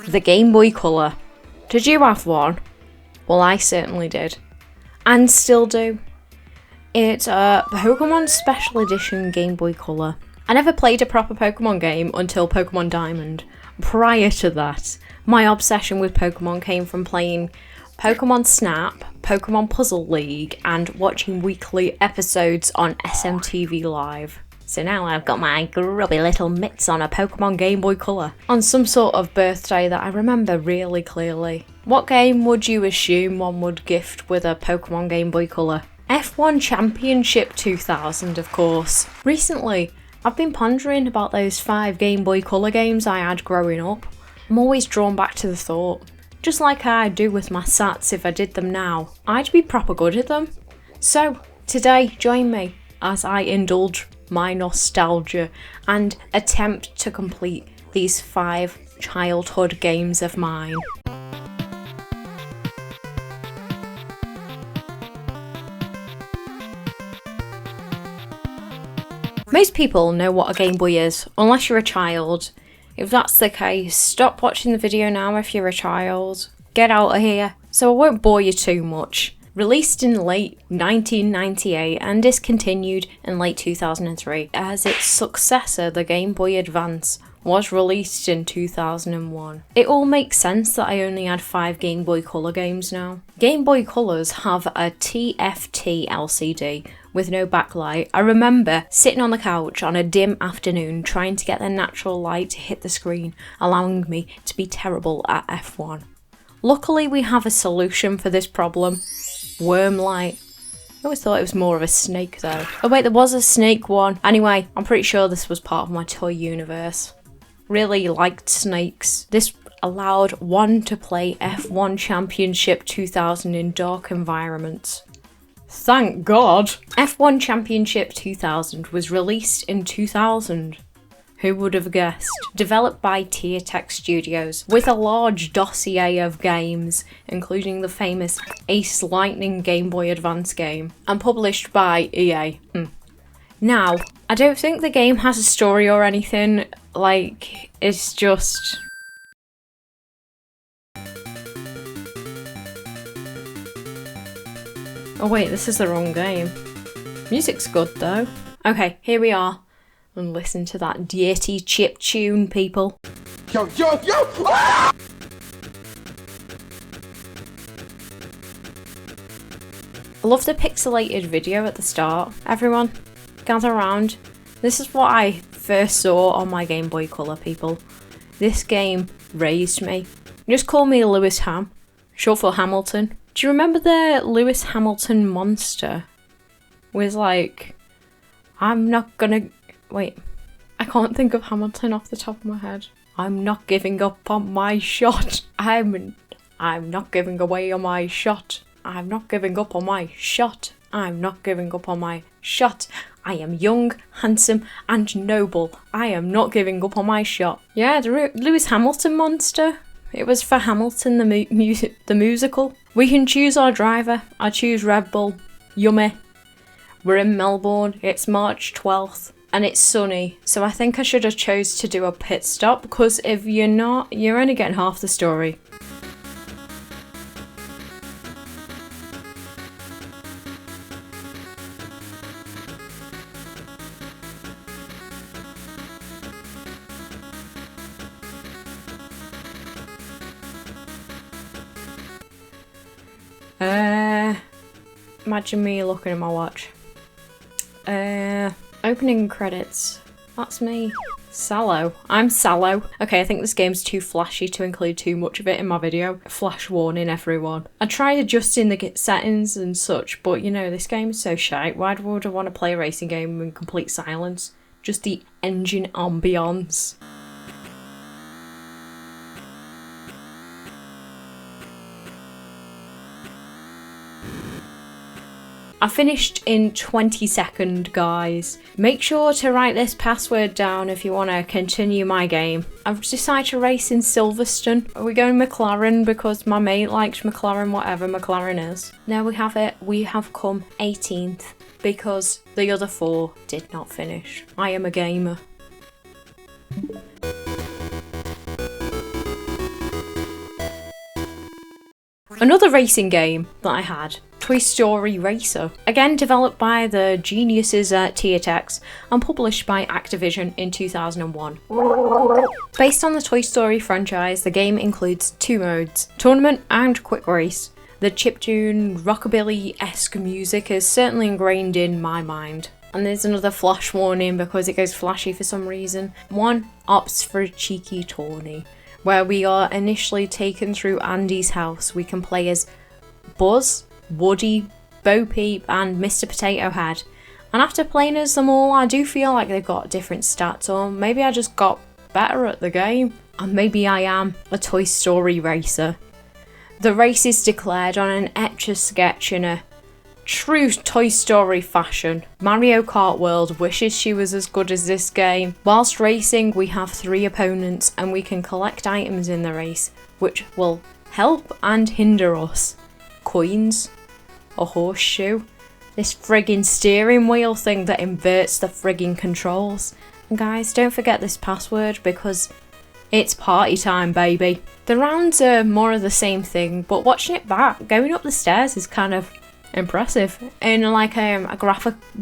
The Game Boy Color. Did you have one? Well, I certainly did. And still do. It's a Pokemon Special Edition Game Boy Color. I never played a proper Pokemon game until Pokemon Diamond. Prior to that, my obsession with Pokemon came from playing Pokemon Snap, Pokemon Puzzle League, and watching weekly episodes on SMTV Live. So now I've got my grubby little mitts on a Pokemon Game Boy Color on some sort of birthday that I remember really clearly. What game would you assume one would gift with a Pokemon Game Boy Color? F1 Championship 2000, of course. Recently, I've been pondering about those 5 Game Boy Color games I had growing up. I'm always drawn back to the thought, just like I'd do with my Sats if I did them now, I'd be proper good at them. So, today, join me as I indulge my nostalgia and attempt to complete these 5 childhood games of mine. Most people know what a Game Boy is, unless you're a child. If that's the case, stop watching the video now if you're a child. Get out of here. So I won't bore you too much. Released in late 1998 and discontinued in late 2003, as its successor, the Game Boy Advance, was released in 2001. It all makes sense that I only had 5 Game Boy Color games now. Game Boy Colors have a TFT LCD with no backlight. I remember sitting on the couch on a dim afternoon trying to get the natural light to hit the screen, allowing me to be terrible at F1. Luckily we have a solution for this problem. Worm light. I always thought it was more of a snake though. Oh wait, there was a snake one. Anyway, I'm pretty sure this was part of my toy universe. Really liked snakes. This allowed one to play F1 Championship 2000 in dark environments. Thank God! F1 Championship 2000 was released in 2000. Who would have guessed? Developed by Tech Studios, with a large dossier of games, including the famous Ace Lightning Game Boy Advance game, and published by EA. Now, I don't think the game has a story or anything, like, it's just... Oh wait, this is the wrong game. Music's good though. Okay, here we are. And listen to that dirty chip tune, people. Yo, yo, yo! Ah! I love the pixelated video at the start. Everyone, gather around. This is what I first saw on my Game Boy Color, people. This game raised me. Just call me Lewis Ham, short for Hamilton. Do you remember the Lewis Hamilton monster? Was like, I'm not gonna... Wait, I can't think of Hamilton off the top of my head. I'm not giving up on my shot. I'm not giving away on my shot. I'm not giving up on my shot. I'm not giving up on my shot. I am young, handsome, and noble. I am not giving up on my shot. Yeah, the Lewis Hamilton monster. It was for Hamilton, the musical. We can choose our driver. I choose Red Bull. Yummy. We're in Melbourne. It's March 12th. And it's sunny, so I think I should have chose to do a pit stop, because if you're not, you're only getting half the story. Imagine me looking at my watch. Opening credits. That's me. Sallow. I'm Sallow. Okay, I think this game's too flashy to include too much of it in my video. Flash warning, everyone. I tried adjusting the settings and such, but you know, this game is so shite. Why would I want to play a racing game in complete silence? Just the engine ambience. I finished in 20 seconds, guys. Make sure to write this password down if you want to continue my game. I've decided to race in Silverstone. Are we going McLaren because my mate likes McLaren, whatever McLaren is? Now we have it. We have come 18th because the other 4 did not finish. I am a gamer. Another racing game that I had, Toy Story Racer. Again developed by the geniuses at THX and published by Activision in 2001. Based on the Toy Story franchise, the game includes 2 modes, Tournament and Quick Race. The chiptune, rockabilly-esque music is certainly ingrained in my mind. And there's another flash warning because it goes flashy for some reason. 1 opts for a cheeky tourney, where we are initially taken through Andy's house. We can play as Buzz, Woody, Bo Peep and Mr. Potato Head. And after playing as them all, I do feel like they've got different stats, or maybe I just got better at the game. And maybe I am a Toy Story racer. The race is declared on an Etch-a-Sketch in a true Toy Story fashion. Mario Kart World wishes she was as good as this game. Whilst racing, we have 3 opponents and we can collect items in the race, which will help and hinder us. Coins, a horseshoe, this friggin' steering wheel thing that inverts the friggin' controls. And guys, don't forget this password because it's party time, baby. The rounds are more of the same thing, but watching it back, going up the stairs is kind of impressive in like a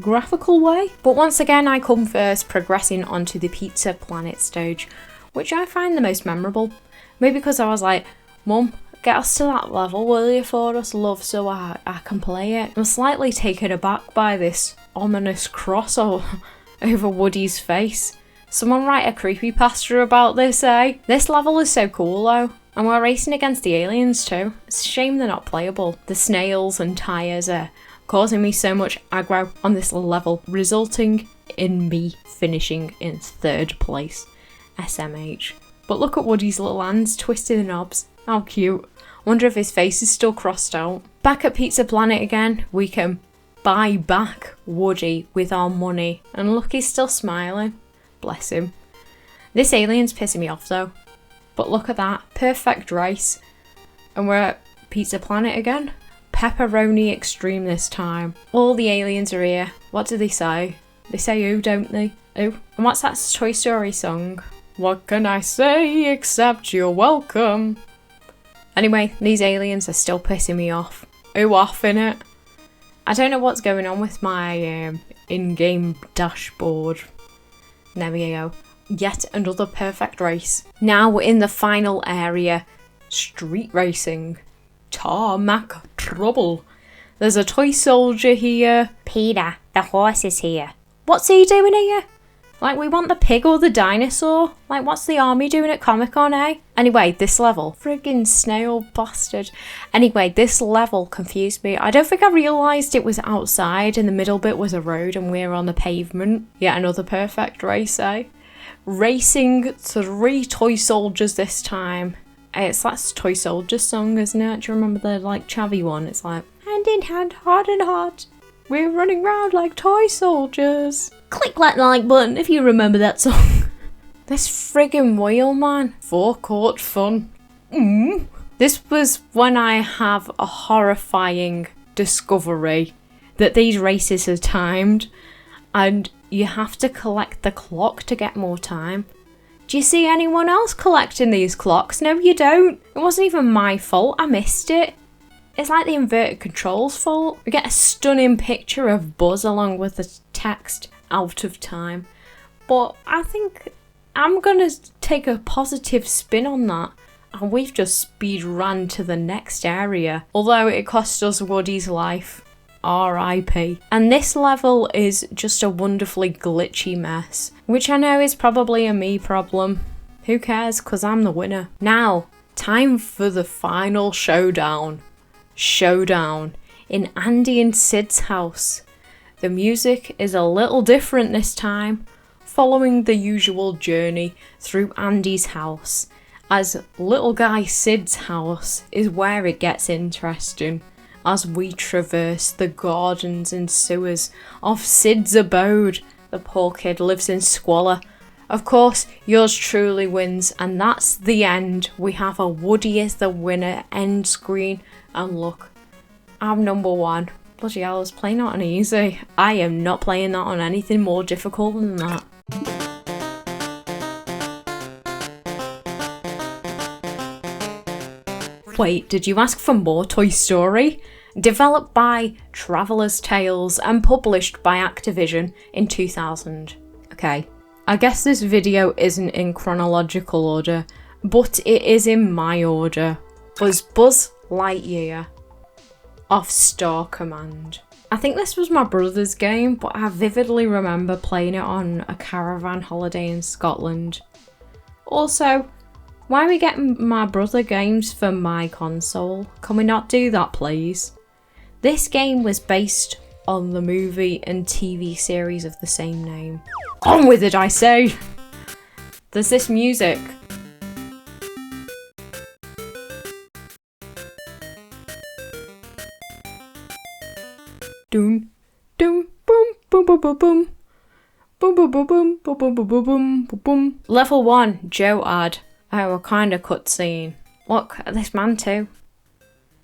graphical way. But once again, I come first, progressing onto the Pizza Planet stage, which I find the most memorable. Maybe because I was like, Mum, get us to that level, will you, for us, love, so I can play it. I'm slightly taken aback by this ominous cross over Woody's face. Someone write a creepypasta about this, eh? This level is so cool though. And we're racing against the aliens too. It's a shame they're not playable. The snails and tyres are causing me so much aggro on this level, resulting in me finishing in 3rd place. SMH. But look at Woody's little hands twisting the knobs. How cute. Wonder if his face is still crossed out. Back at Pizza Planet again, we can buy back Woody with our money. And look, he's still smiling. Bless him. This alien's pissing me off though. But look at that. Perfect race. And we're at Pizza Planet again. Pepperoni Extreme this time. All the aliens are here. What do they say? They say ooh, don't they? Ooh. And what's that Toy Story song? What can I say except you're welcome? Anyway, these aliens are still pissing me off. Ooh, off innit? I don't know what's going on with my in-game dashboard. There we go. Yet another perfect race. Now we're in the final area. Street racing. Tarmac trouble. There's a toy soldier here. Peter, the horse is here. What's he doing here? Like, we want the pig or the dinosaur? Like, what's the army doing at Comic-Con, eh? Anyway, this level. Friggin' snail bastard. Anyway, this level confused me. I don't think I realised it was outside and the middle bit was a road and we're on the pavement. Yet another perfect race, eh? Racing 3 toy soldiers this time. It's that Toy Soldiers song, isn't it? Do you remember the, like, chavvy one? It's like, hand in hand, heart in heart. We're running round like toy soldiers. Click that like button if you remember that song. This friggin' wheel, man. Forecourt fun. This was when I have a horrifying discovery that these races are timed and you have to collect the clock to get more time. Do you see anyone else collecting these clocks? No, you don't. It wasn't even my fault. I missed it. It's like the inverted controls fault. We get a stunning picture of Buzz along with the text, out of time. But I think I'm gonna take a positive spin on that. And we've just speed ran to the next area. Although it cost us Woody's life. R.I.P. And this level is just a wonderfully glitchy mess. Which I know is probably a me problem. Who cares, because I'm the winner. Now, time for the final showdown. Showdown in Andy and Sid's house. The music is a little different this time, following the usual journey through Andy's house, as little guy Sid's house is where it gets interesting, as we traverse the gardens and sewers of Sid's abode. The poor kid lives in squalor. Of course, yours truly wins, and that's the end. We have a Woody as the winner end screen. And look, I'm number 1. Bloody hell, I was playing that on easy. I am not playing that on anything more difficult than that. Wait, did you ask for more Toy Story? Developed by Traveller's Tales and published by Activision in 2000. Okay, I guess this video isn't in chronological order, but it is in my order. Was Buzz Lightyear of Star Command. I think this was my brother's game, but I vividly remember playing it on a caravan holiday in Scotland. Also, why are we getting my brother games for my console? Can we not do that, please? This game was based on the movie and TV series of the same name. On with it, I say! There's this music. Doom, doom, boom, boom, boom, boom, boom. Boom, boom, boom, boom, boom, boom, boom, boom, boom, boom, boom. Level 1, Joe Ad. Oh, a kind of cutscene. Look at this man too.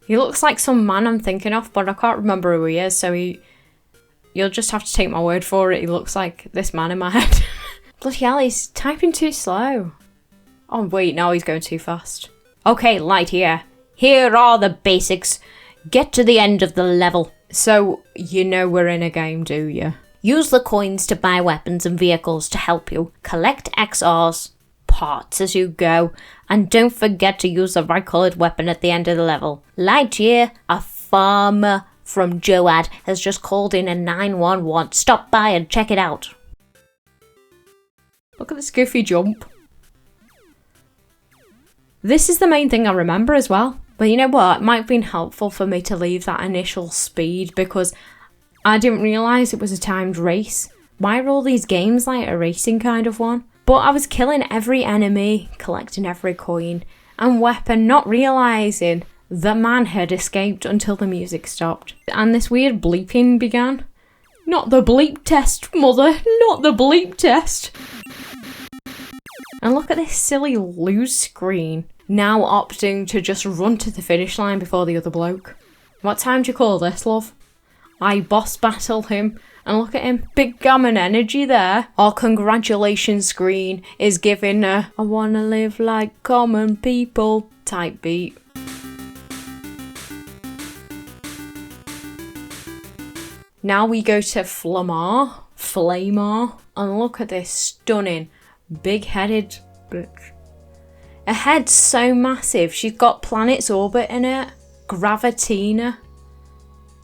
He looks like some man I'm thinking of, but I can't remember who he is, so you'll just have to take my word for it. He looks like this man in my head. Bloody hell, he's typing too slow. Oh wait, now he's going too fast. Okay, Lightyear. Here are the basics. Get to the end of the level. So, you know we're in a game, do you? Use the coins to buy weapons and vehicles to help you. Collect XR's parts as you go. And don't forget to use the right coloured weapon at the end of the level. Lightyear, a farmer from Joad, has just called in a 911. Stop by and check it out. Look at this goofy jump. This is the main thing I remember as well. But you know what? It might have been helpful for me to leave that initial speed because I didn't realise it was a timed race. Why are all these games like a racing kind of one? But I was killing every enemy, collecting every coin and weapon, not realising the man had escaped until the music stopped. And this weird bleeping began. Not the bleep test, mother! Not the bleep test! And look at this silly lose screen. Now opting to just run to the finish line before the other bloke. What time do you call this, love? I boss battle him. And look at him. Big gammon energy there. Our congratulations screen is giving a I wanna live like common people type beat. Now we go to Flamar. And look at this stunning big-headed bitch. Her head's so massive, she's got planets orbiting it. Gravitina.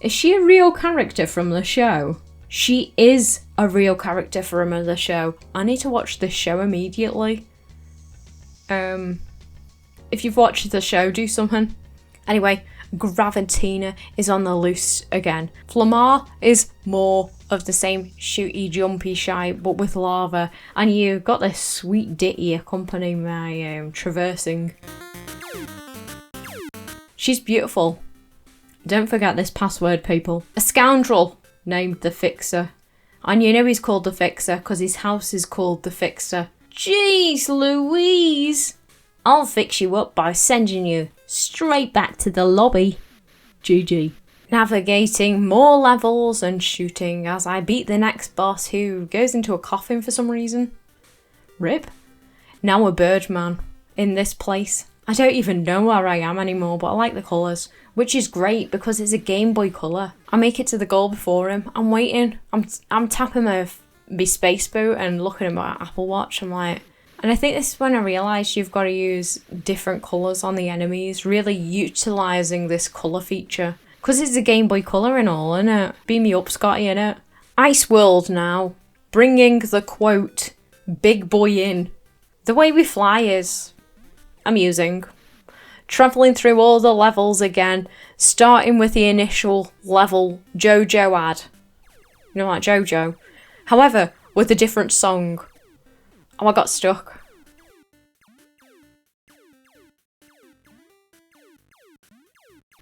Is she a real character from the show? She is a real character from the show. I need to watch this show immediately. If you've watched the show, do something. Anyway, Gravitina is on the loose again. Flamar is more of the same shooty, jumpy shy, but with lava. And you got this sweet ditty accompanying my traversing. She's beautiful. Don't forget this password, people. A scoundrel named the Fixer. And you know he's called the Fixer because his house is called the Fixer. Jeez Louise! I'll fix you up by sending you straight back to the lobby. GG. Navigating more levels and shooting as I beat the next boss who goes into a coffin for some reason. Rip. Now a Birdman in this place. I don't even know where I am anymore, but I like the colours, which is great because it's a Game Boy colour. I make it to the goal before him. I'm waiting. I'm tapping my space boot and looking at my Apple Watch. I'm like, and I think this is when I realised you've got to use different colours on the enemies, really utilising this colour feature. Because it's a Game Boy Colour and all, innit? Beam me up, Scotty, innit? Ice World now. Bringing the quote, big boy in. The way we fly is amusing. Travelling through all the levels again, starting with the initial level JoJo ad. You know, like JoJo. However, with a different song. Oh, I got stuck.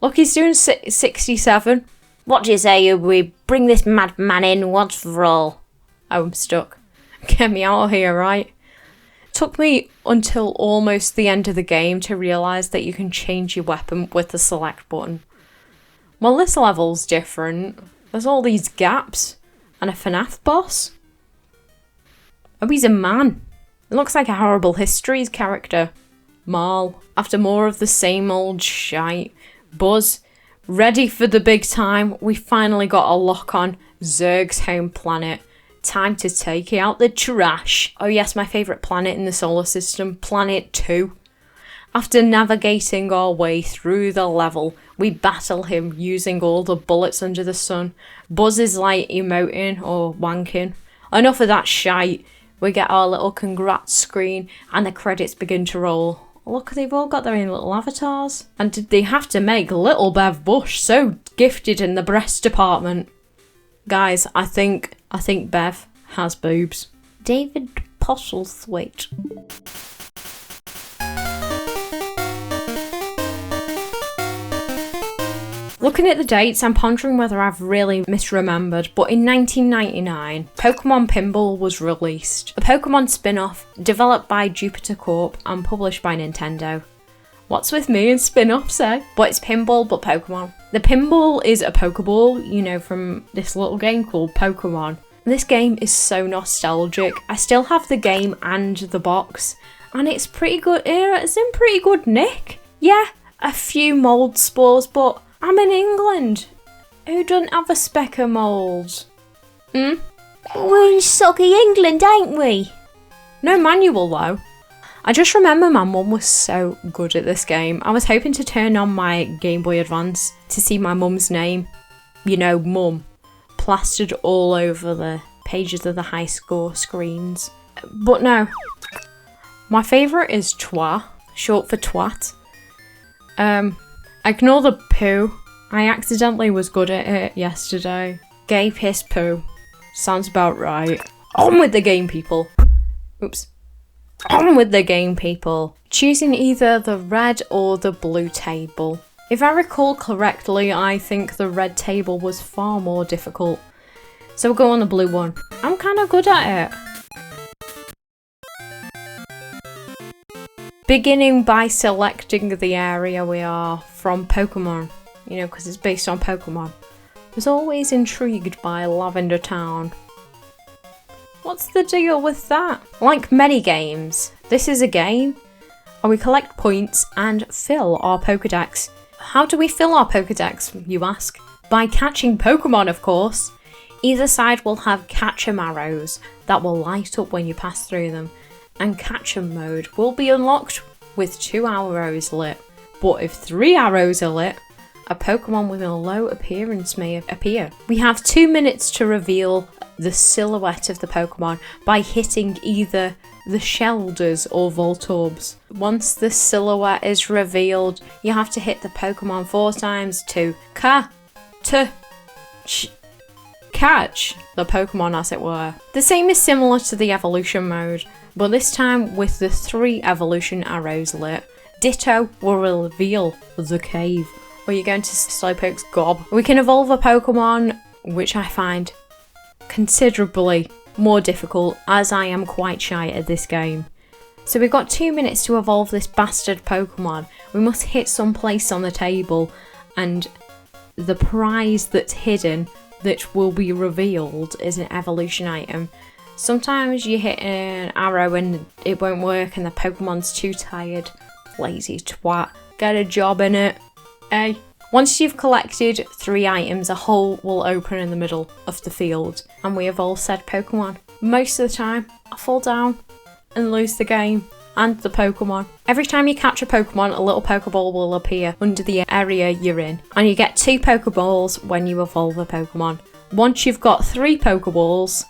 Look, he's doing 67. What do you say we bring this madman in once for all? Oh, I'm stuck. Get me out of here, right? Took me until almost the end of the game to realise that you can change your weapon with the select button. Well, this level's different. There's all these gaps. And a FNAF boss. Oh, he's a man. It looks like a Horrible Histories character. Marl. After more of the same old shite. Buzz, ready for the big time. We finally got a lock on Zurg's home planet. Time to take out the trash. Oh yes, my favourite planet in the solar system, Planet 2. After navigating our way through the level, we battle him using all the bullets under the sun. Buzz is like emoting or wanking. Enough of that shite. We get our little congrats screen and the credits begin to roll. Look, they've all got their own little avatars. And did they have to make little Bev Bush so gifted in the breast department? Guys, I think Bev has boobs. David Postlethwaite. Looking at the dates, I'm pondering whether I've really misremembered, but in 1999, Pokemon Pinball was released. A Pokemon spin-off developed by Jupiter Corp and published by Nintendo. What's with me and spin-offs, eh? But it's Pinball, but Pokemon. The Pinball is a Pokeball, you know, from this little game called Pokemon. This game is so nostalgic. I still have the game and the box, and it's pretty good. It's in pretty good nick. Yeah, a few mould spores, but I'm in England. Who doesn't have a speck of mould? We're in soggy England, ain't we? No manual though. I just remember my mum was so good at this game. I was hoping to turn on my Game Boy Advance to see my mum's name, you know, Mum, plastered all over the pages of the high score screens. But no. My favourite is Twa, short for twat. Ignore the poo. I accidentally was good at it yesterday. Gay piss poo. Sounds about right. On with the game, people. Oops. On with the game, people. Choosing either the red or the blue table. If I recall correctly, I think the red table was far more difficult. So we'll go on the blue one. I'm kind of good at it. Beginning by selecting the area we are from Pokemon, you know, because it's based on Pokemon. I was always intrigued by Lavender Town. What's the deal with that? Like many games, this is a game, and we collect points and fill our Pokedex. How do we fill our Pokedex, you ask? By catching Pokemon, of course. Either side will have catch 'em arrows that will light up when you pass through them. And catch 'em mode will be unlocked with 2 arrows lit. But if 3 arrows are lit, a Pokemon with a low appearance may appear. We have 2 minutes to reveal the silhouette of the Pokemon by hitting either the Shelders or Voltorbs. Once the silhouette is revealed, you have to hit the Pokemon 4 times to catch the Pokemon, as it were. The same is similar to the evolution mode, but this time with the 3 evolution arrows lit. Ditto will reveal the cave, where you're going to Slowpoke's gob. We can evolve a Pokemon, which I find considerably more difficult, as I am quite shy at this game. So we've got 2 minutes to evolve this bastard Pokemon. We must hit some place on the table, and the prize that's hidden that will be revealed is an evolution item. Sometimes you hit an arrow and it won't work and the Pokemon's too tired. Lazy twat. Get a job in it. Eh? Once you've collected 3 items, a hole will open in the middle of the field and we evolve said Pokemon. Most of the time, I fall down and lose the game and the Pokemon. Every time you catch a Pokemon, a little Pokeball will appear under the area you're in. And you get 2 Pokeballs when you evolve a Pokemon. Once you've got 3 Pokeballs,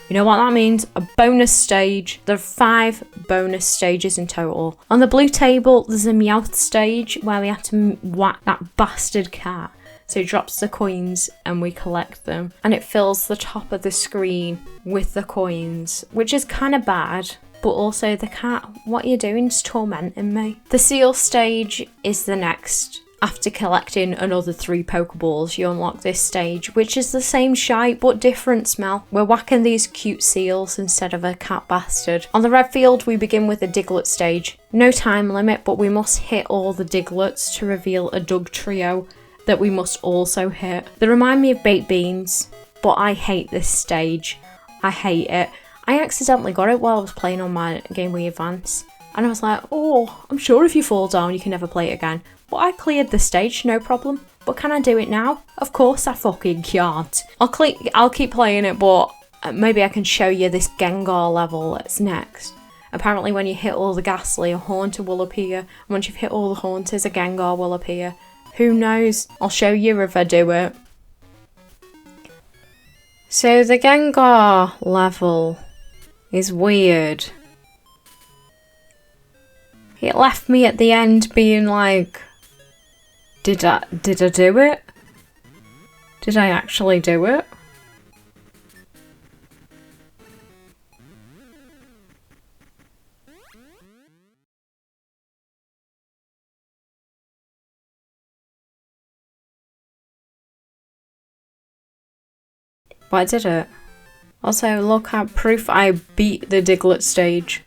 you know what that means? A bonus stage. There are 5 bonus stages in total. On the blue table, there's a Meowth stage where we have to whack that bastard cat. So he drops the coins and we collect them. And it fills the top of the screen with the coins, which is kind of bad. But also the cat, what you're doing is tormenting me. The seal stage is the next. After collecting another 3 Pokeballs, you unlock this stage, which is the same shite but different smell. We're whacking these cute seals instead of a cat bastard. On the red field, we begin with a Diglett stage. No time limit, but we must hit all the Diglets to reveal a Doug trio that we must also hit. They remind me of baked beans, but I hate this stage. I hate it. I accidentally got it while I was playing on my Game Boy Advance. And I was like, oh, I'm sure if you fall down you can never play it again. But I cleared the stage, no problem. But can I do it now? Of course I fucking can't. I'll keep playing it, but maybe I can show you this Gengar level that's next. Apparently when you hit all the Ghastly, a Haunter will appear. And once you've hit all the Haunters, a Gengar will appear. Who knows? I'll show you if I do it. So the Gengar level is weird. It left me at the end being like, did I do it? Did I actually do it? But I did it. Also, look at proof I beat the Diglett stage.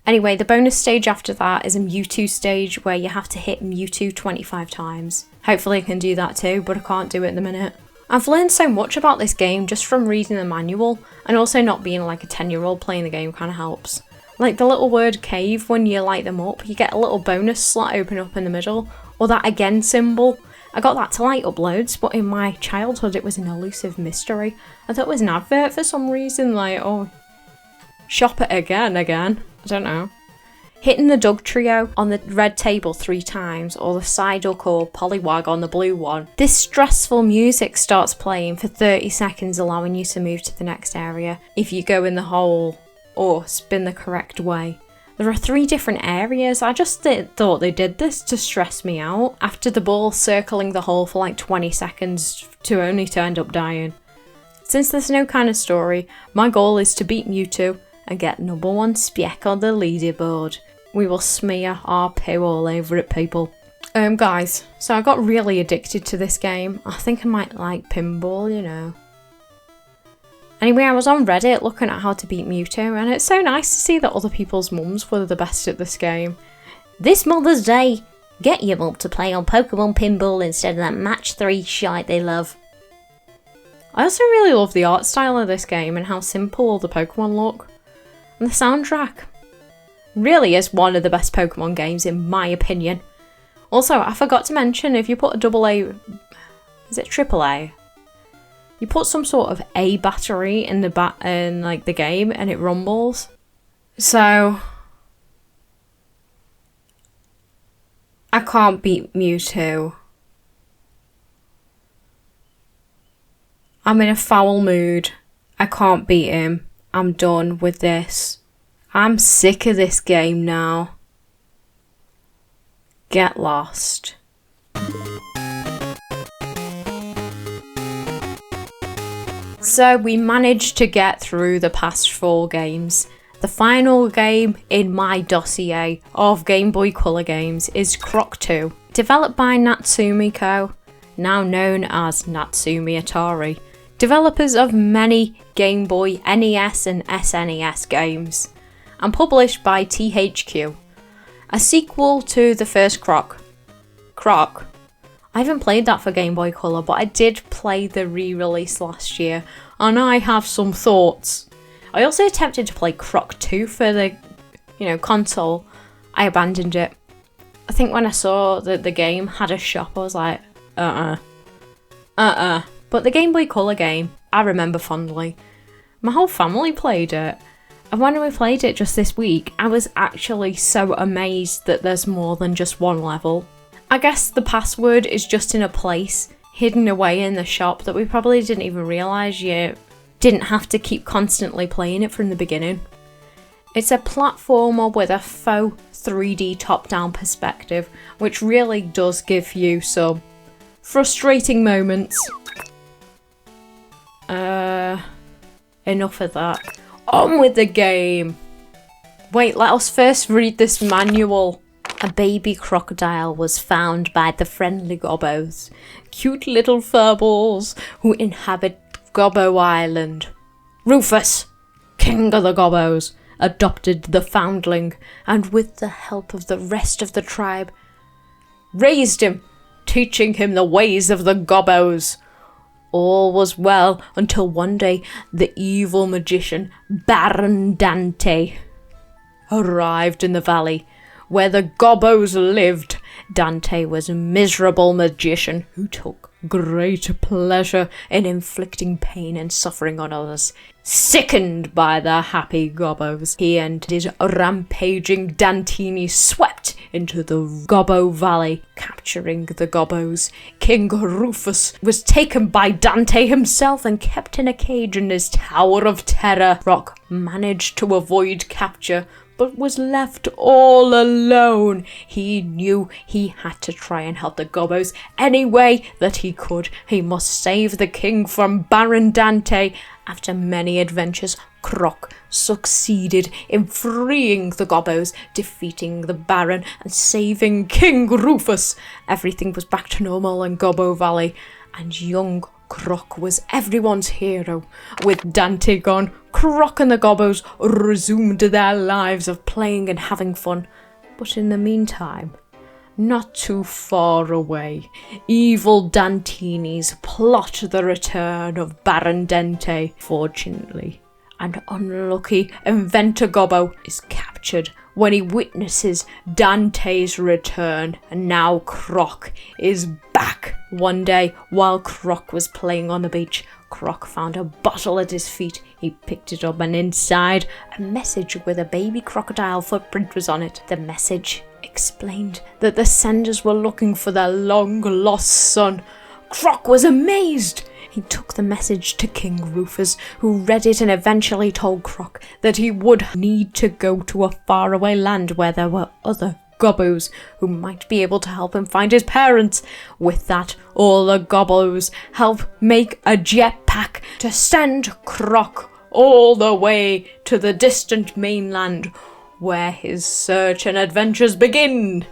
Anyway, the bonus stage after that is a Mewtwo stage where you have to hit Mewtwo 25 times. Hopefully I can do that too, but I can't do it at the minute. I've learned so much about this game just from reading the manual, and also not being like a 10-year-old playing the game kind of helps. Like the little word cave, when you light them up, you get a little bonus slot open up in the middle, or that again symbol. I got that to light up loads, but in my childhood it was an elusive mystery. I thought it was an advert for some reason, like, oh, shop it again. I don't know. Hitting the Dugtrio on the red table 3 times, or the Psyduck or Poliwag on the blue one. This stressful music starts playing for 30 seconds, allowing you to move to the next area if you go in the hole or spin the correct way. There are 3 different areas. I just thought they did this to stress me out after the ball circling the hole for like 20 seconds only to end up dying. Since there's no kind of story, my goal is to beat Mewtwo and get #1 spec on the leaderboard. We will smear our poo all over it, people. Guys, so I got really addicted to this game. I think I might like Pinball, you know. Anyway, I was on Reddit looking at how to beat Mewtwo, and it's so nice to see that other people's mums were the best at this game. This Mother's Day, get your mum to play on Pokemon Pinball instead of that match 3 shite they love. I also really love the art style of this game and how simple all the Pokemon look. And the soundtrack really is one of the best Pokemon games in my opinion. Also, I forgot to mention, if you put a AA, is it AAA? You put some sort of A battery in the game and it rumbles. So I can't beat Mewtwo. I'm in a foul mood. I can't beat him. I'm done with this. I'm sick of this game now. Get lost. So we managed to get through the past 4 games. The final game in my dossier of Game Boy Color games is Croc 2, developed by Natsumi Co., now known as Natsumi Atari, developers of many Game Boy, NES and SNES games, and published by THQ. A sequel to the first Croc. I haven't played that for Game Boy Color, but I did play the re-release last year, and I have some thoughts. I also attempted to play Croc 2 for the, console. I abandoned it. I think when I saw that the game had a shop, I was like, But the Game Boy Color game, I remember fondly. My whole family played it. And when we played it just this week, I was actually so amazed that there's more than just one level. I guess the password is just in a place, hidden away in the shop, that we probably didn't even realise you didn't have to keep constantly playing it from the beginning. It's a platformer with a faux 3D top-down perspective, which really does give you some frustrating moments. Enough of that. On with the game! Wait, let us first read this manual. A baby crocodile was found by the friendly gobbos, cute little furballs who inhabit Gobbo Island. Rufus, king of the gobbos, adopted the foundling and with the help of the rest of the tribe, raised him, teaching him the ways of the gobbos. All was well until one day the evil magician Baron Dante arrived in the valley where the gobbos lived. Dante was a miserable magician who took great pleasure in inflicting pain and suffering on others. Sickened by the happy gobbos, he and his rampaging Dantini swept into the Gobbo Valley, capturing the gobbos. King Rufus was taken by Dante himself and kept in a cage in his Tower of Terror. Croc managed to avoid capture, but was left all alone. He knew he had to try and help the gobbos any way that he could. He must save the king from Baron Dante. After many adventures, Croc succeeded in freeing the gobbos, defeating the Baron and saving King Rufus. Everything was back to normal in Gobbo Valley, and young Croc was everyone's hero. With Dante gone, Croc and the gobbos resumed their lives of playing and having fun. But in the meantime, not too far away, evil Dantinis plot the return of Baron Dante. Fortunately, an unlucky inventor gobbo is captured when he witnesses Dante's return, and now Croc is back. One day, while Croc was playing on the beach, Croc found a bottle at his feet. He picked it up and inside, a message with a baby crocodile footprint was on it. The message explained that the senders were looking for their long-lost son. Croc was amazed. He took the message to King Rufus, who read it and eventually told Croc that he would need to go to a faraway land where there were other gobbos who might be able to help him find his parents. With that, all the gobbos help make a jetpack to send Croc all the way to the distant mainland, where his search and adventures begin.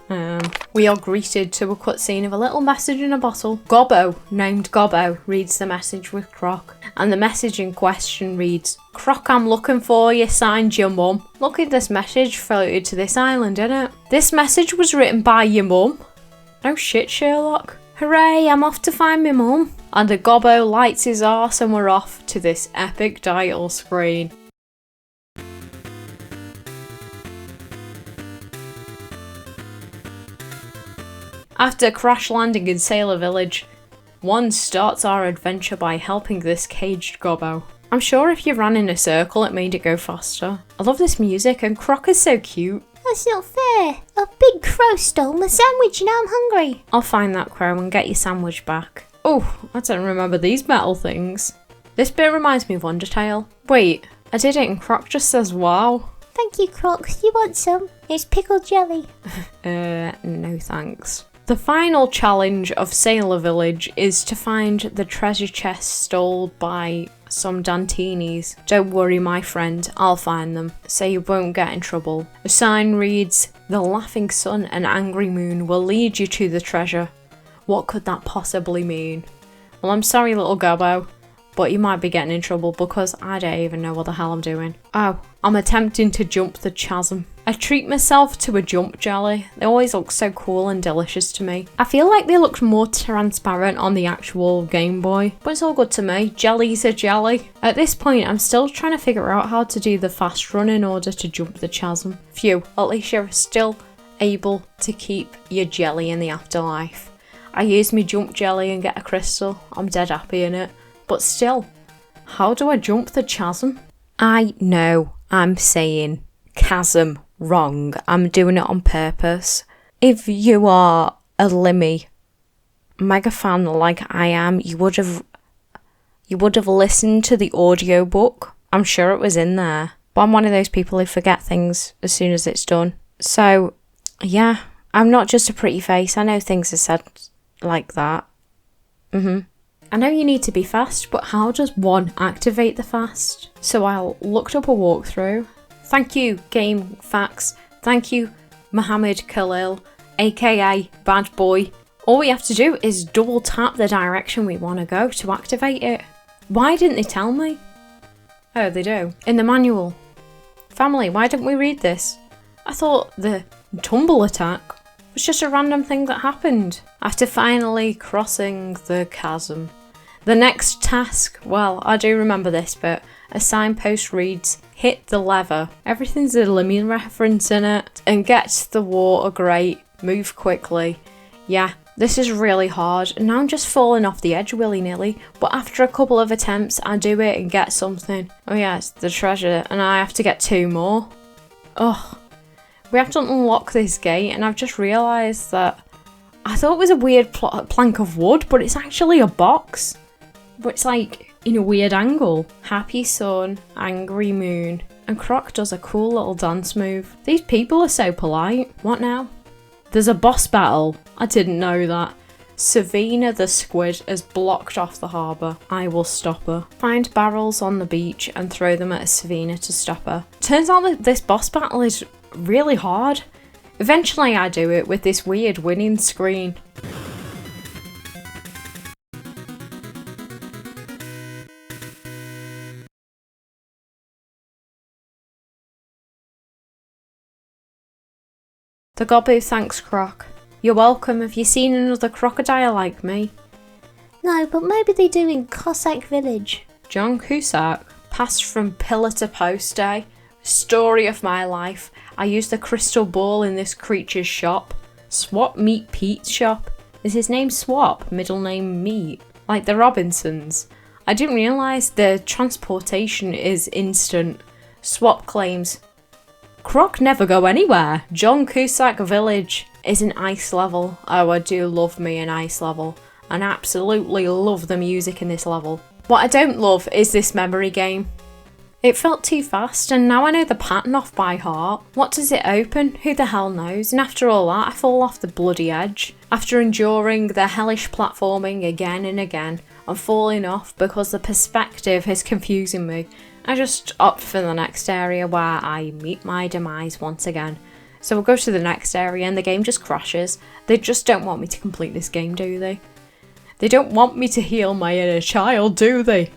We are greeted to a cutscene of a little message in a bottle. Gobbo, named Gobbo, reads the message with Croc, and the message in question reads, "Croc, I'm looking for you, signed your mum." Look at this message floated to this island, innit? This message was written by your mum. Oh shit, Sherlock. Hooray, I'm off to find my mum. And the Gobbo lights his arse and we're off to this epic title screen. After crash landing in Sailor Village, one starts our adventure by helping this caged gobbo. I'm sure if you ran in a circle it made it go faster. I love this music and Croc is so cute. That's not fair. A big crow stole my sandwich and now I'm hungry. I'll find that crow and get your sandwich back. Oh, I don't remember these metal things. This bit reminds me of Undertale. Wait, I did it and Croc just says wow. Thank you, Croc. You want some? It's pickled jelly. No thanks. The final challenge of Sailor Village is to find the treasure chest stole by some Dantinis. Don't worry, my friend, I'll find them, so you won't get in trouble. A sign reads, "The laughing sun and angry moon will lead you to the treasure." What could that possibly mean? Well, I'm sorry, little gobbo, but you might be getting in trouble because I don't even know what the hell I'm doing. Oh, I'm attempting to jump the chasm. I treat myself to a jump jelly. They always look so cool and delicious to me. I feel like they looked more transparent on the actual Game Boy, but it's all good to me. Jelly's a jelly. At this point, I'm still trying to figure out how to do the fast run in order to jump the chasm. Phew, at least you're still able to keep your jelly in the afterlife. I use my jump jelly and get a crystal. I'm dead happy in it. But still, how do I jump the chasm? I know I'm saying chasm wrong. I'm doing it on purpose. If you are a Limmy mega fan like I am, you would have listened to the audiobook. I'm sure it was in there. But I'm one of those people who forget things as soon as it's done. So, yeah, I'm not just a pretty face. I know things are said like that. I know you need to be fast, but how does one activate the fast? So I looked up a walkthrough, Thank you, Game Facts. Thank you, Mohammed Khalil, aka Bad Boy. All we have to do is double tap the direction we want to go to activate it. Why didn't they tell me? Oh, they do. In the manual. Family, why didn't we read this? I thought the tumble attack was just a random thing that happened. After finally crossing the chasm. The next task, well, I do remember this bit. A signpost reads, hit the lever. Everything's a Lemmy reference in it. And get the water grate. Move quickly. Yeah, this is really hard. And now I'm just falling off the edge willy-nilly. But after a couple of attempts, I do it and get something. Oh yeah, it's the treasure. And I have to get 2 more. Ugh. We have to unlock this gate. And I've just realised that I thought it was a weird plank of wood. But it's actually a box. But it's like in a weird angle. Happy sun, angry moon. And Croc does a cool little dance move. These people are so polite. What now? There's a boss battle. I didn't know that. Savina the squid has blocked off the harbour. I will stop her. Find barrels on the beach and throw them at Savina to stop her. Turns out that this boss battle is really hard. Eventually I do it with this weird winning screen. The Gobbo thanks Croc. You're welcome. Have you seen another crocodile like me? No, but maybe they do in Cossack Village. John Cusack. Passed from pillar to post, eh? Story of my life. I used the crystal ball in this creature's shop. Swap Meat Pete's shop. Is his name Swap? Middle name Meat? Like the Robinsons. I didn't realise the transportation is instant. Swap claims, Croc never go anywhere. John Cusack Village is an ice level. Oh, I do love me an ice level. And absolutely love the music in this level. What I don't love is this memory game. It felt too fast and now I know the pattern off by heart. What does it open? Who the hell knows? And after all that, I fall off the bloody edge. After enduring the hellish platforming again and again, I'm falling off because the perspective is confusing me. I just opt for the next area where I meet my demise once again. So we'll go to the next area and the game just crashes. They just don't want me to complete this game, do they? They don't want me to heal my inner child, do they?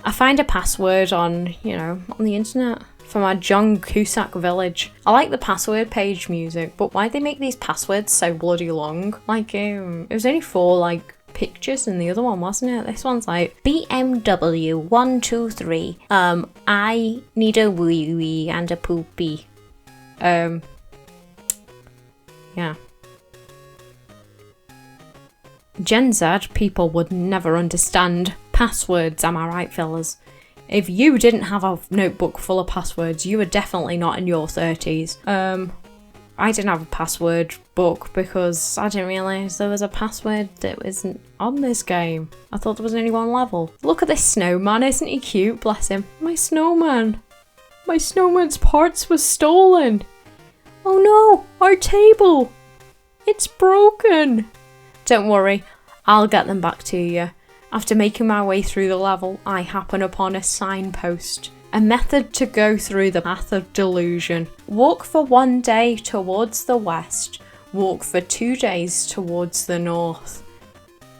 I find a password on, on the internet for my John Cusack Village. I like the password page music, but why'd they make these passwords so bloody long? Like, it was only 4, pictures in the other one, wasn't it? This one's like BMW 123. I need a wee wee and a poopy. Yeah. Gen Z people would never understand passwords, am I right, fellas? If you didn't have a notebook full of passwords, you were definitely not in your 30s. I didn't have a password book because I didn't realise there was a password that wasn't on this game. I thought there was only 1 level. Look at this snowman, isn't he cute? Bless him. My snowman. My snowman's parts was stolen. Oh no, our table. It's broken. Don't worry, I'll get them back to you. After making my way through the level, I happen upon a signpost. A method to go through the path of delusion. Walk for 1 day towards the west. Walk for 2 days towards the north.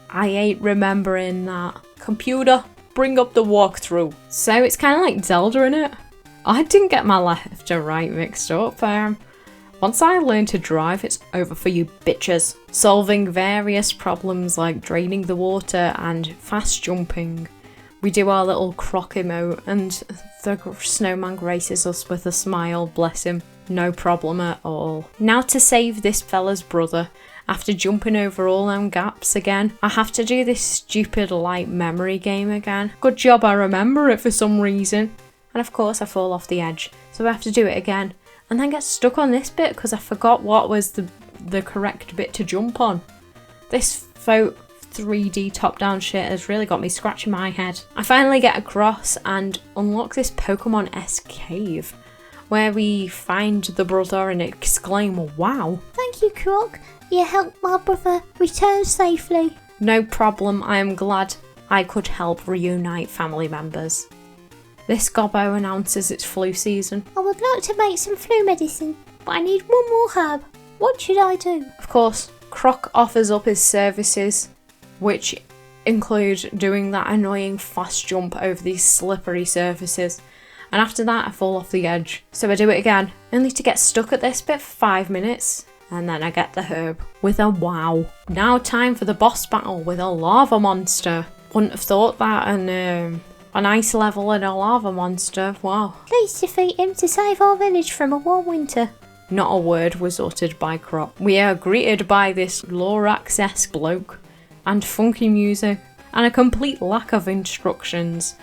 I ain't remembering that. Computer, bring up the walkthrough. So it's kind of like Zelda, innit? I didn't get my left and right mixed up. Once I learn to drive, it's over for you bitches. Solving various problems like draining the water and fast jumping. We do our little Croc emote and the snowman graces us with a smile, bless him. No problem at all. Now to save this fella's brother. After jumping over all them gaps again, I have to do this stupid light memory game again. Good job I remember it for some reason. And of course I fall off the edge, so I have to do it again. And then get stuck on this bit because I forgot what was the correct bit to jump on. This 3D top-down shit has really got me scratching my head. I finally get across and unlock this Pokemon-esque cave where we find the brother and exclaim, wow. Thank you, Croc. You helped my brother return safely. No problem. I am glad I could help reunite family members. This gobbo announces it's flu season. I would like to make some flu medicine, but I need one more herb. What should I do? Of course, Croc offers up his services, which include doing that annoying fast jump over these slippery surfaces. And after that, I fall off the edge. So I do it again, only to get stuck at this bit for 5 minutes. And then I get the herb with a wow. Now time for the boss battle with a lava monster. Wouldn't have thought that an ice level and a lava monster. Wow. Please defeat him to save our village from a warm winter. Not a word was uttered by Croc. We are greeted by this Lorax-esque bloke and funky music and a complete lack of instructions.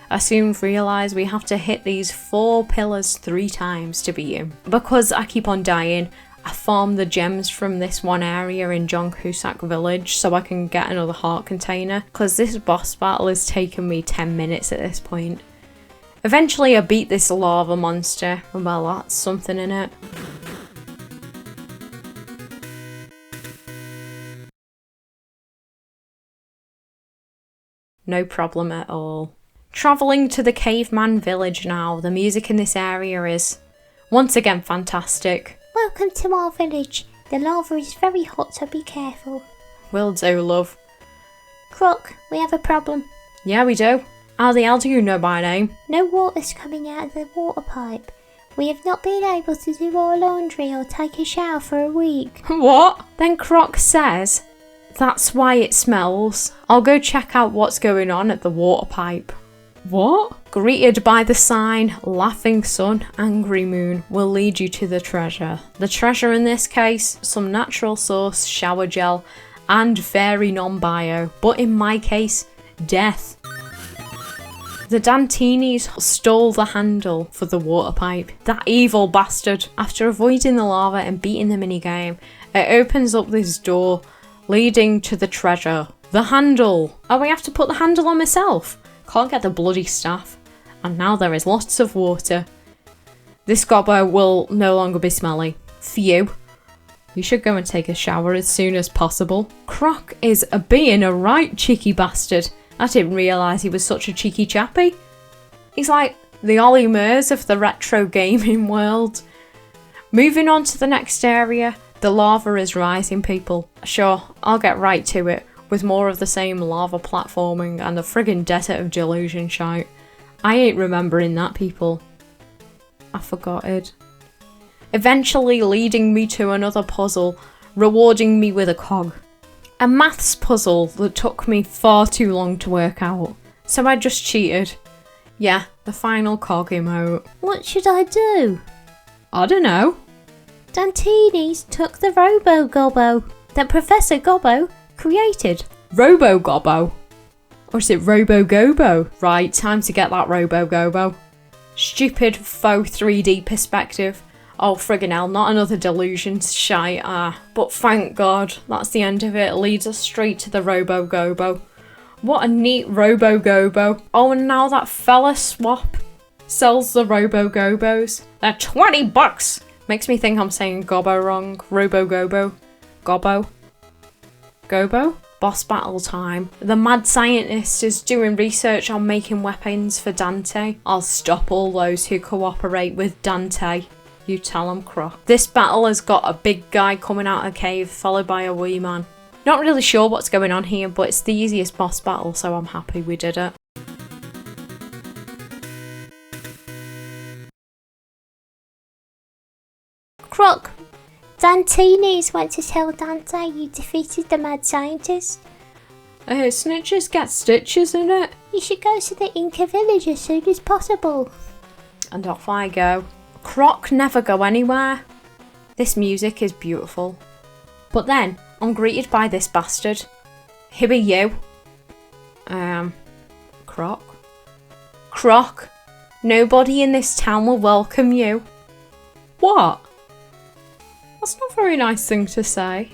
I soon realise we have to hit these 4 pillars 3 times to beat him. Because I keep on dying, I farm the gems from this one area in John Cusack village so I can get another heart container, because this boss battle has taken me 10 minutes at this point. Eventually I beat this lava monster, and well, that's something in it. No problem at all. Travelling to the caveman village now, the music in this area is once again fantastic. Welcome to our village. The lava is very hot, so be careful. Will do, love. Croc, we have a problem. Yeah, we do. How the hell do you know my name? No water's coming out of the water pipe. We have not been able to do our laundry or take a shower for a week. What? Then Croc says, that's why it smells. I'll go check out what's going on at the water pipe. What? Greeted by the sign, laughing sun, angry moon will lead you to the treasure. The treasure in this case, some natural source, shower gel, and very non-bio, but in my case, death. The Dantinis stole the handle for the water pipe. That evil bastard. After avoiding the lava and beating the minigame, it opens up this door leading to the treasure. The handle. Oh, we have to put the handle on myself. Can't get the bloody staff. And now there is lots of water. This gobbo will no longer be smelly. Phew. You should go and take a shower as soon as possible. Croc is being a right cheeky bastard. I didn't realise he was such a cheeky chappy. He's like the Ollie Murs of the retro gaming world. Moving on to the next area, the lava is rising, people. Sure, I'll get right to it with more of the same lava platforming and the friggin' Desert of Delusion shite. I ain't remembering that, people. I forgot it. Eventually leading me to another puzzle, rewarding me with a cog. A maths puzzle that took me far too long to work out, so I just cheated. Yeah, the final cog emote. What should I do? I don't know. Dantini's took the Robo-Gobbo that Professor Gobbo created. Robo-Gobbo? Or is it Robo-Gobo? Right, time to get that Robo-Gobo. Stupid faux 3D perspective. Oh friggin' hell, not another delusions shite, but thank God, that's the end of it. It leads us straight to the Robo-Gobo. What a neat Robo-Gobo. Oh, and now that fella swap sells the Robo-Gobos. They're 20 bucks! Makes me think I'm saying Gobbo wrong. Robo-Gobo. Gobbo. Gobo? Boss battle time. The mad scientist is doing research on making weapons for Dante. I'll stop all those who cooperate with Dante. You tell him, Croc. This battle has got a big guy coming out of a cave, followed by a wee man. Not really sure what's going on here, but it's the easiest boss battle, so I'm happy we did it. Croc, Dantini's went to tell Dante you defeated the mad scientist. Snitches get stitches, innit? You should go to the Inca village as soon as possible. And off I go. Croc never go anywhere. This music is beautiful. But then, I'm greeted by this bastard. Who are you? Croc? Croc, nobody in this town will welcome you. What? That's not a very nice thing to say.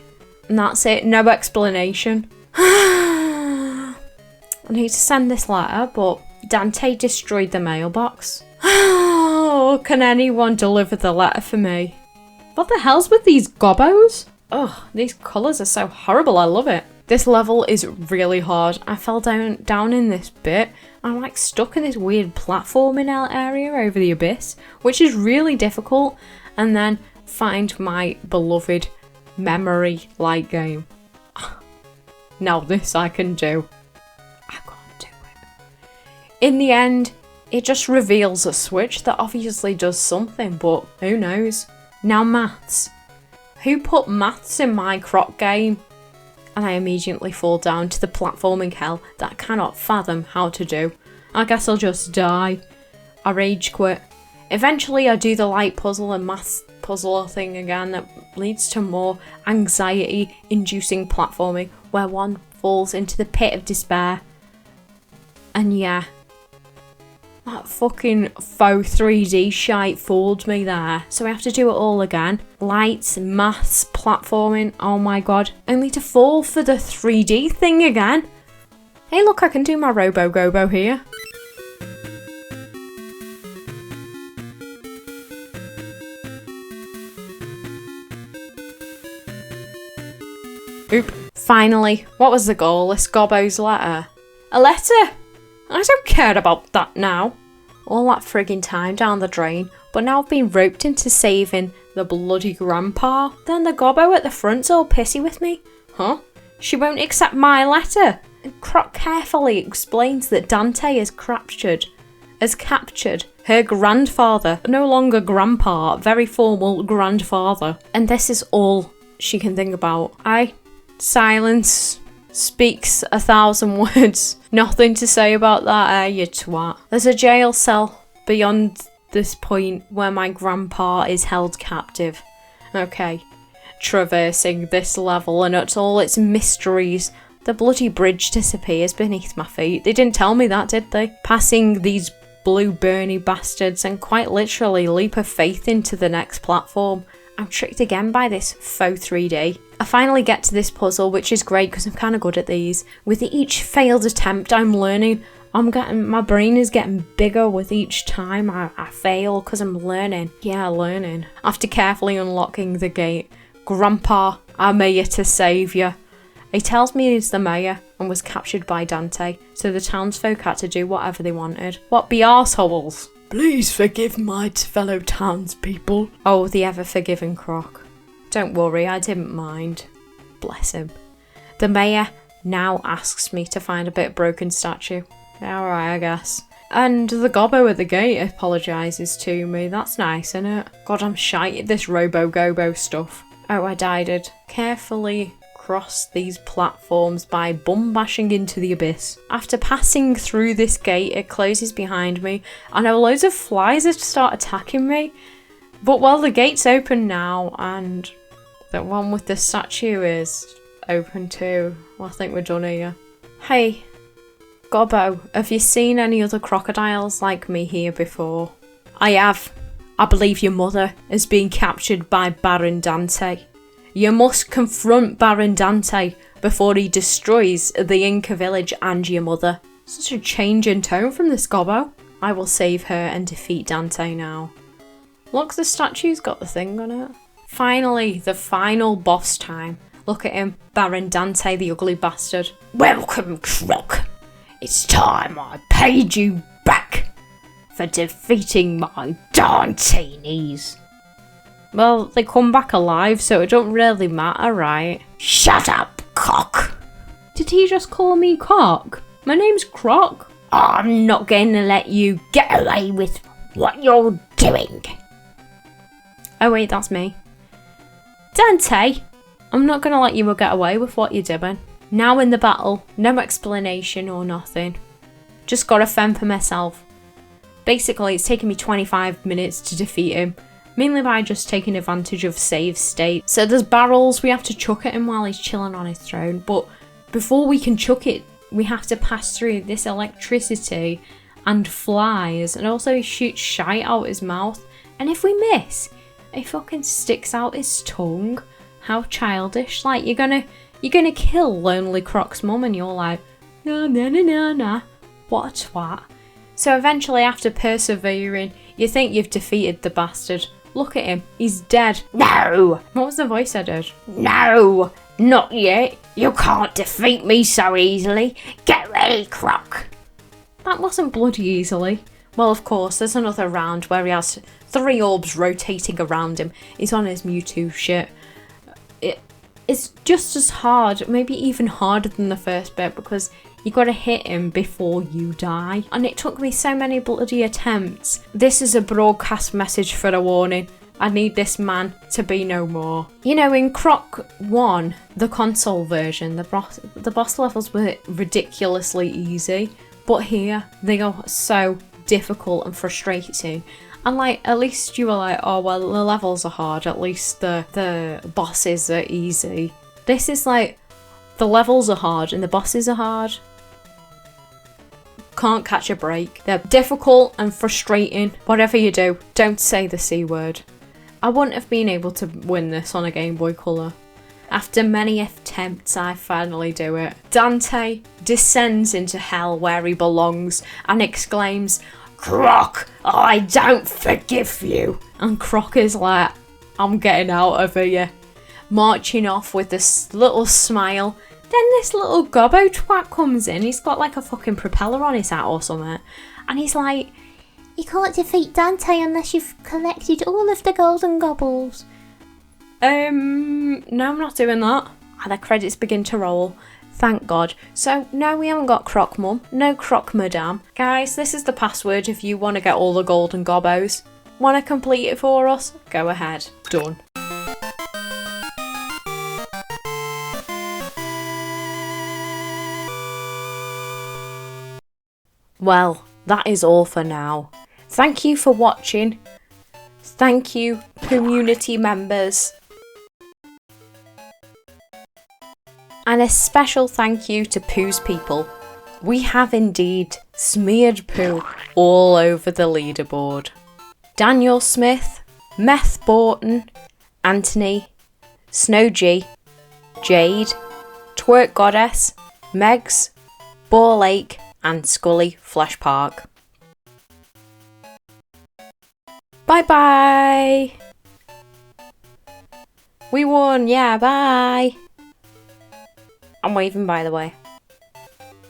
And that's it, no explanation. I need to send this letter, but Dante destroyed the mailbox. Oh, can anyone deliver the letter for me? What the hell's with these gobbos? Ugh, these colours are so horrible, I love it. This level is really hard. I fell down in this bit. I'm like stuck in this weird platforming area over the abyss, which is really difficult. And then find my beloved memory light game. Now this I can do. I can't do it. In the end, it just reveals a switch that obviously does something, but who knows? Now maths. Who put maths in my Croc game? And I immediately fall down to the platforming hell that I cannot fathom how to do. I guess I'll just die. I rage quit. Eventually I do the light puzzle and maths puzzle thing again that leads to more anxiety inducing platforming where one falls into the pit of despair. And yeah, that fucking faux 3D shite fooled me there. So we have to do it all again. Lights, maths, platforming, oh my god. Only to fall for the 3D thing again. Hey look, I can do my Robo-Gobo here. Oop. Finally, what was the goal? This Gobbo's letter. A letter? I don't care about that now. All that frigging time down the drain, but now I've been roped into saving the bloody grandpa. Then the Gobbo at the front's all pissy with me. Huh? She won't accept my letter. And Croc carefully explains that Dante has captured her grandfather, no longer grandpa, very formal grandfather. And this is all she can think about. Silence speaks 1,000 words. Nothing to say about that, you twat. There's a jail cell beyond this point where my grandpa is held captive. Okay, traversing this level and it's all its mysteries. The bloody bridge disappears beneath my feet. They didn't tell me that, did they? Passing these blue burny bastards and quite literally leap of faith into the next platform. I'm tricked again by this faux 3D. I finally get to this puzzle, which is great because I'm kind of good at these. With each failed attempt, I'm learning. My brain is getting bigger with each time I fail because I'm learning. Yeah, learning. After carefully unlocking the gate, Grandpa, I'm here to save you. He tells me he's the mayor and was captured by Dante, so the townsfolk had to do whatever they wanted. What be arseholes? Please forgive my fellow townspeople. Oh, the ever-forgiving Croc. Don't worry, I didn't mind. Bless him. The mayor now asks me to find a bit broken statue. Alright, I guess. And the Gobbo at the gate apologises to me. That's nice, isn't it? God, I'm shite at this Robo-Gobo stuff. Oh, I died it. Carefully cross these platforms by bum bashing into the abyss. After passing through this gate, it closes behind me. I know loads of flies have start attacking me. But well, the gate's open now and the one with the statue is open too. Well, I think we're done here. Hey, Gobbo, have you seen any other crocodiles like me here before? I have. I believe your mother has been captured by Baron Dante. You must confront Baron Dante before he destroys the Inca village and your mother. Such a change in tone from this Gobbo. I will save her and defeat Dante now. Look, the statue's got the thing on it. Finally, the final boss time. Look at him, Baron Dante, the ugly bastard. Welcome, Croc. It's time I paid you back for defeating my Dantinis. Well, they come back alive, so it don't really matter, right? Shut up, cock! Did he just call me cock? My name's Croc. I'm not going to let you get away with what you're doing. Oh wait, that's me. Dante! I'm not going to let you get away with what you're doing. Now in the battle, no explanation or nothing. Just gotta fend for myself. Basically, it's taken me 25 minutes to defeat him. Mainly by just taking advantage of save state. So there's barrels, we have to chuck at him while he's chilling on his throne. But before we can chuck it, we have to pass through this electricity and flies. And also he shoots shite out his mouth. And if we miss, he fucking sticks out his tongue. How childish. Like, you're gonna kill Lonely Croc's mum and you're like, nah, nah, nah, nah, nah. What a twat. So eventually, after persevering, you think you've defeated the bastard. Look at him, he's dead. No! What was the voice I did? No! Not yet. You can't defeat me so easily. Get ready, Croc. That wasn't bloody easily. Well, of course, there's another round where he has 3 orbs rotating around him. He's on his Mewtwo shit. It's just as hard, maybe even harder than the first bit, because you gotta hit him before you die. And it took me so many bloody attempts. This is a broadcast message for a warning. I need this man to be no more. You know, in Croc 1, the console version, the boss levels were ridiculously easy. But here, they are so difficult and frustrating. And like, at least you were like, oh well, the levels are hard, at least the bosses are easy. This is like, the levels are hard and the bosses are hard. Can't catch a break. They're difficult and frustrating. Whatever you do, don't say the C word. I wouldn't have been able to win this on a Game Boy Color. After many attempts, I finally do it. Dante descends into hell where he belongs and exclaims, "Croc, I don't forgive you." And Croc is like, I'm getting out of here. Marching off with this little smile. Then this little gobbo twat comes in. He's got like a fucking propeller on his hat or something. And he's like, You can't defeat Dante unless you've collected all of the golden gobbles. no, I'm not doing that. And the credits begin to roll. Thank God. So, no, we haven't got Croc Mum. No Croc Madame. Guys, this is the password if you want to get all the golden gobbos. Want to complete it for us? Go ahead. Done. Well, that is all for now. Thank you for watching. Thank you, community members. And a special thank you to Pooh's people. We have indeed smeared Pooh all over the leaderboard. Daniel Smith, Meth Borton, Anthony, Snow G, Jade, Twerk Goddess, Megs, Ball Lake and Scully Flash Park. Bye bye! We won, yeah, bye! I'm waving by the way.